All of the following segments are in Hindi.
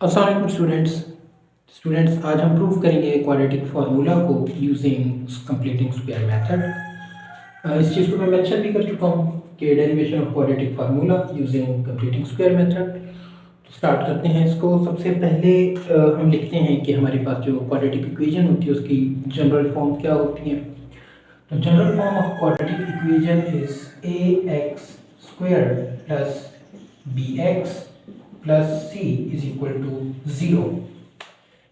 अस्सलाम वालेकुम स्टूडेंट्स आज हम प्रूव करेंगे क्वाड्रेटिक फार्मूला को यूजिंग कंप्लीटिंग स्क्वायर मेथड। इस चीज़ को मैं मेंशन भी कर चुका हूँ कि derivation of quadratic formula using completing square method. तो स्टार्ट करते हैं इसको। सबसे पहले हम लिखते हैं कि हमारे पास जो क्वाड्रेटिक इक्वेशन होती है उसकी जनरल फॉर्म क्या होती है। तो general form of quadratic equation is a x square plus b x plus c is equal to 0।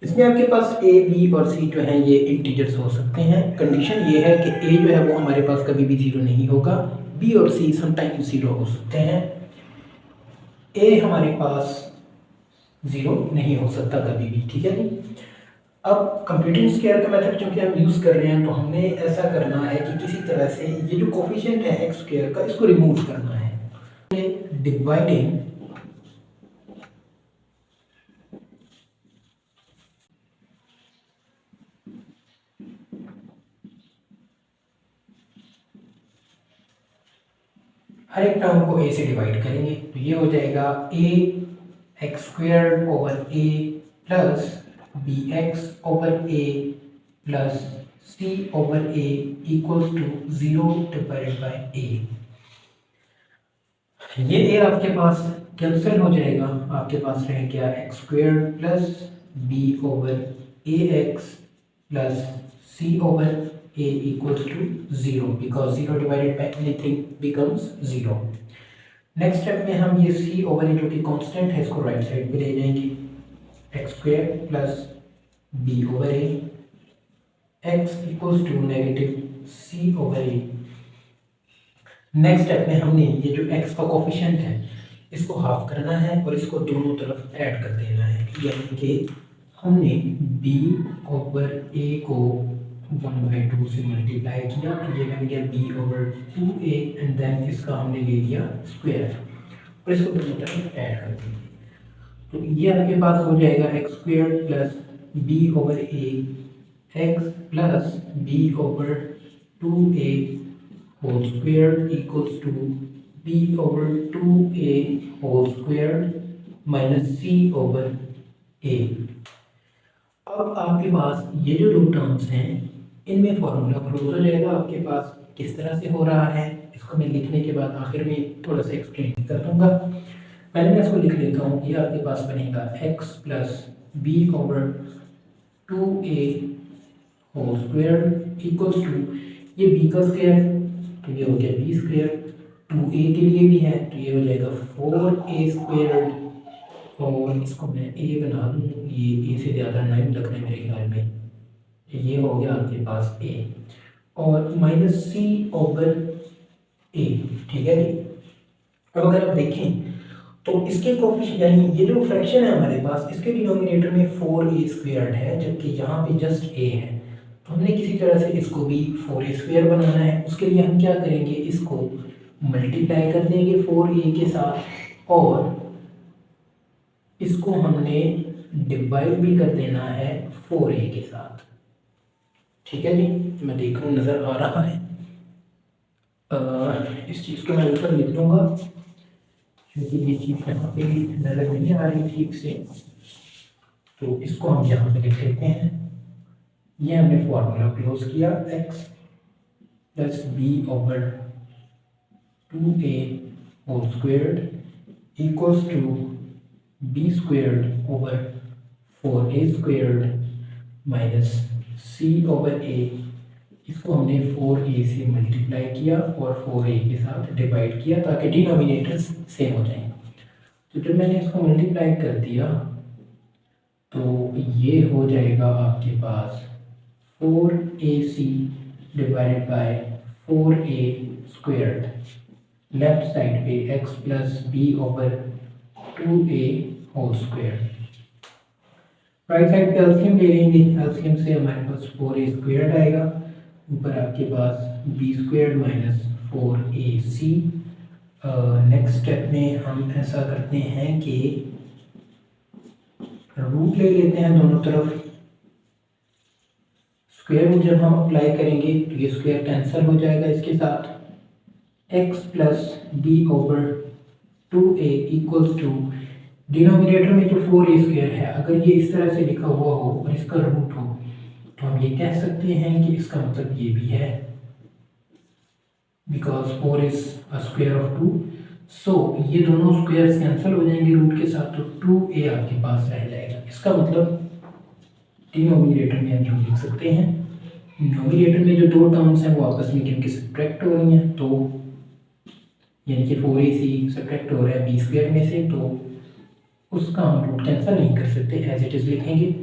इसमें आपके पास ए बी और सी जो है ये इंटीजर्स हो सकते हैं। कंडीशन ये है कि ए जो है वो हमारे पास कभी भी 0 नहीं होगा, बी और सी समटाइम्स 0 हो सकते हैं। ए हमारे पास 0 नहीं हो सकता कभी भी, ठीक है जी। अब कंप्यूटिंग स्क्वायर का मेथड चूंकि हम यूज़ कर रहे हैं तो हमने ऐसा करना है कि किसी तरह से ये जो कोफिशिएंट है एक्स स्क्वायर का इसको रिमूव करना है। डिवाइडिंग हर एक टर्म को a से डिवाइड करेंगे तो ये हो जाएगा a x square over a plus b x over a plus c over a equals to 0 divided by a। ये a आपके पास कैंसिल हो जाएगा, आपके पास रह गया x square plus b over a x plus c over a equals to 0 because 0 divided by anything becomes 0। Next step में हम ये c ओवर a जो कि कांस्टेंट है इसको राइट साइड पे ले जाएंगे। X square plus b over a x equals to negative c over a। Next step में हमने ये जो x का कोफिशिएंट है इसको हाफ करना है और इसको दोनों तरफ ऐड कर देना है, यानी कि हमने b ओवर a को 1/2 से मल्टीप्लाई किया तो ये बन गया b over 2a and then इसका हमने ले लिया स्क्वायर और इसको दोनों तरफ ऐड कर दिया। तो ये आपके पास हो जाएगा x square plus b over a x plus b over 2a whole square equals to b over 2a whole square minus c over a। अब आपके पास ये जो दो टर्म्स हैं इनमें फॉर्मूला क्लोज हो जाएगा। आपके पास किस तरह से हो रहा है इसको मैं लिखने के बाद आखिर में थोड़ा सा एक्सप्लेन कर दूंगा। पहले मैं इसको लिख लेता हूँ। ये आपके पास बनेगा x plus b over 2a whole square equals to ये b का स्क्वायर तो ये हो गया b स्क्वायर, 2a के लिए भी है तो ये हो जाएगा 4a स्क्वायर और इसको मैं a बना दूँ, ये a से ज़्यादा नहीं रखना है मेरे ख्याल में। ये हो गया आपके पास a और माइनस c ओवर a, ठीक है जी। अब अगर आप देखें तो इसके कोफिशिएंट यानी ये जो फ्रैक्शन है हमारे पास इसके डिनोमिनेटर में 4a स्क्वायर्ड है जबकि यहाँ पे जस्ट a है। तो हमने किसी तरह से इसको भी 4a स्क्वायर बनाना है। उसके लिए हम क्या करेंगे, इसको मल्टीप्लाई कर देंगे 4a के साथ और इसको हमने डिवाइड भी कर देना है 4a के साथ, ठीक है जी। मैं देख रहा हूँ नज़र आ रहा है। इस चीज़ को मैं ऊपर लिख दूँगा क्योंकि ये चीज़ यहाँ पे नज़र नहीं आ रही ठीक से, तो इसको हम यहाँ पे लिख लेते हैं। ये हमने फॉर्मूला क्लोज किया x plus b over 2a whole squared equals to b squared over 4a squared minus c over a। इसको हमने 4a से मल्टीप्लाई किया और 4a के साथ डिवाइड किया ताकि डिनोमिनेटर्स सेम हो जाएं। तो जब मैंने इसको मल्टीप्लाई कर दिया तो ये हो जाएगा आपके पास 4ac divided by 4a squared. Left side पे x plus b over 2a whole square. Right side पे एलसीएम ले लेंगे, एलसीएम से हमारे पास 4a स्क्वायर्ड आएगा, ऊपर आपके पास b squared minus 4ac। Next step में हम ऐसा करते हैं कि रूट ले लेते हैं दोनों तरफ। स्क्वायर रूट जब हम अप्लाई करेंगे तो ये स्क्वायर कैंसिल हो जाएगा इसके साथ। x plus b over 2a equals to denominator में जो 4a² है, अगर ये इस तरह से लिखा हुआ हो और इसका रूट हो तो हम ये कह सकते हैं कि इसका मतलब ये भी है, because 4 is a square of 2। सो ये दोनों स्क्वायर्स कैंसिल हो जाएंगे रूट के साथ, तो 2a आपके पास रह जाएगा। इसका मतलब डिनोमिनेटर में हम लिख सकते हैं, डिनोमिनेटर में जो दो टर्म्स हैं वो आपस में क्योंकि सब्ट्रैक्ट हो रही हैं, तो यानी कि 4ac सब्ट्रैक्ट हो रहा है b² में से, तो उसका हम रूट कैंसिल नहीं कर सकते, एज इट इज़ लिखेंगे।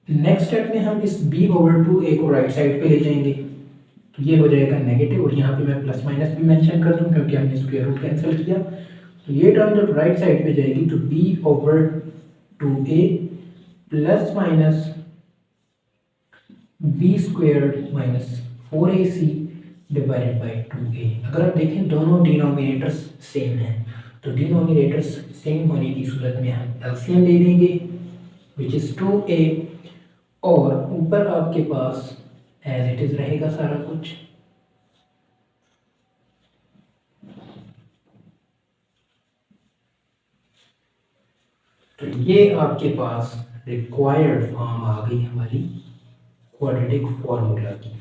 नेक्स्ट स्टेप में हम इस b/2a को राइट साइड पे ले जाएंगे, तो ये हो जाएगा नेगेटिव, और यहाँ पे मैं प्लस माइनस भी मेंशन कर दूँ क्योंकि हमने स्क्वायर रूट कैंसिल किया। तो ये टर्म जब राइट साइड पे जाएगी तो b/2a plus minus b² minus 4ac divided by 2a। अगर आप देखें दोनों डिनोमिनेटर्स सेम हैं, तो डिनोमिनेटर्स सेम होने की सूरत में हम एलसीएम ले लेंगे विच इज़ 2a, और ऊपर आपके पास एज इट इज़ रहेगा सारा कुछ। तो ये आपके पास रिक्वायर्ड फॉर्म आ गई हमारी क्वाड्रेटिक फार्मूला की।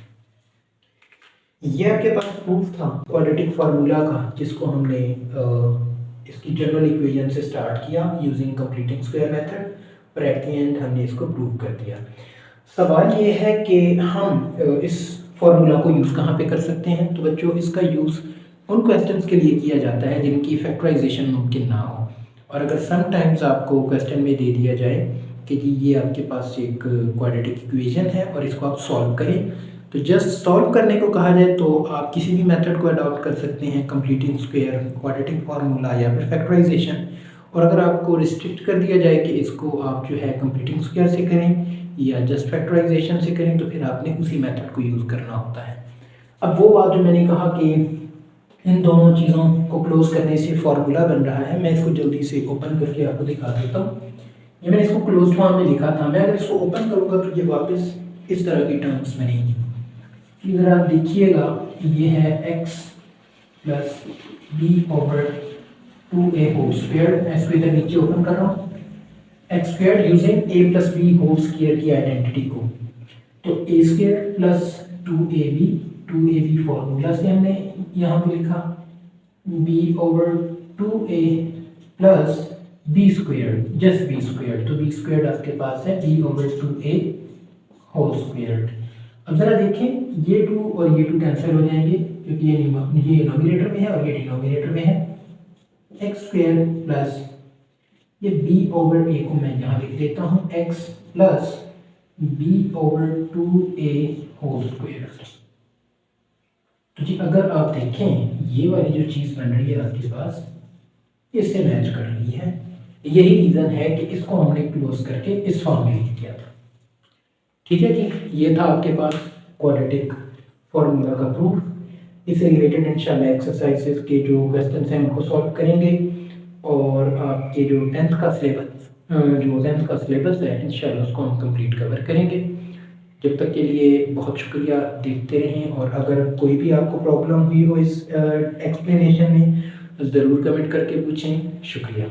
ये आपके पास प्रूफ था क्वाड्रेटिक फार्मूला का, जिसको हमने इसकी जनरल इक्वेशन से स्टार्ट किया यूजिंग कंप्लीटिंग स्क्वायर मेथड, और एट द एंड हमने इसको प्रूव कर दिया। सवाल ये है कि हम इस फार्मूला को यूज़ कहाँ पे कर सकते हैं। तो बच्चों, इसका यूज़ उन क्वेश्चंस के लिए किया जाता है जिनकी फैक्टराइजेशन मुमकिन ना हो, और अगर समटाइम्स आपको क्वेश्चन में दे दिया जाए कि जी ये आपके पास एक क्वाड्रेटिक इक्वेशन है और इसको आप सॉल्व करें, तो जस्ट सॉल्व करने को कहा जाए तो आप किसी भी मेथड को अडॉप्ट कर सकते हैं, कंप्लीटिंग स्क्वायर, क्वाड्रेटिक फार्मूला या फिर फैक्टराइजेशन। और अगर आपको रिस्ट्रिक्ट कर दिया जाए कि इसको आप जो है कंप्लीटिंग स्क्वायर से करें या जस्ट फैक्टराइजेशन से करें, तो फिर आपने उसी मेथड को यूज़ करना होता है। अब वो बात जो मैंने कहा कि इन दोनों चीज़ों को क्लोज करने से फार्मूला बन रहा है, मैं इसको जल्दी से ओपन करके आपको दिखा देता हूँ। ये मैंने इसको क्लोज फॉर्म में लिखा था, मैं अगर इसको ओपन करूँगा तो ये वापस इस तरह की टर्म्स बनेंगी। इधर आप देखिएगा ये है x plus b/2a whole square. मैं इसको इधर नीचे ओपन कर रहा हूँ, x² using a plus b whole square की आइडेंटिटी को, तो a² प्लस 2ab फॉर्मूला से हमने यहाँ पे लिखा b/2a plus b², just b², तो b² आपके पास है b/2a होल स्क्वायर। अब ज़रा देखें ये 2 और ये 2 कैंसिल हो जाएंगे क्योंकि ये डिनोमिनेटर में है और ये डिनोमिनेटर में है। x² प्लस ये b/a को मैं यहाँ लिख देता हूँ x plus b/2a whole square. तो जी अगर आप देखें ये वाली जो चीज़ बन रही है आपके पास, इससे मैच कर रही है। यही रीज़न है कि इसको हमने क्लोज करके इस फॉर्म में लिख दिया था। ठीक है जी, ये था आपके पास क्वाड्रेटिक फार्मूला का प्रूफ। इससे रिलेटेड इंशाल्लाह एक्सरसाइजेस के जो क्वेश्चंस हैं उनको सॉल्व करेंगे, और आपके जो 10th का सिलेबस है इंशाल्लाह उसको हम कंप्लीट कवर करेंगे। जब तक के लिए बहुत शुक्रिया, देखते रहें, और अगर कोई भी आपको प्रॉब्लम हुई हो इस एक्सप्लेनेशन में ज़रूर कमेंट करके पूछें। शुक्रिया।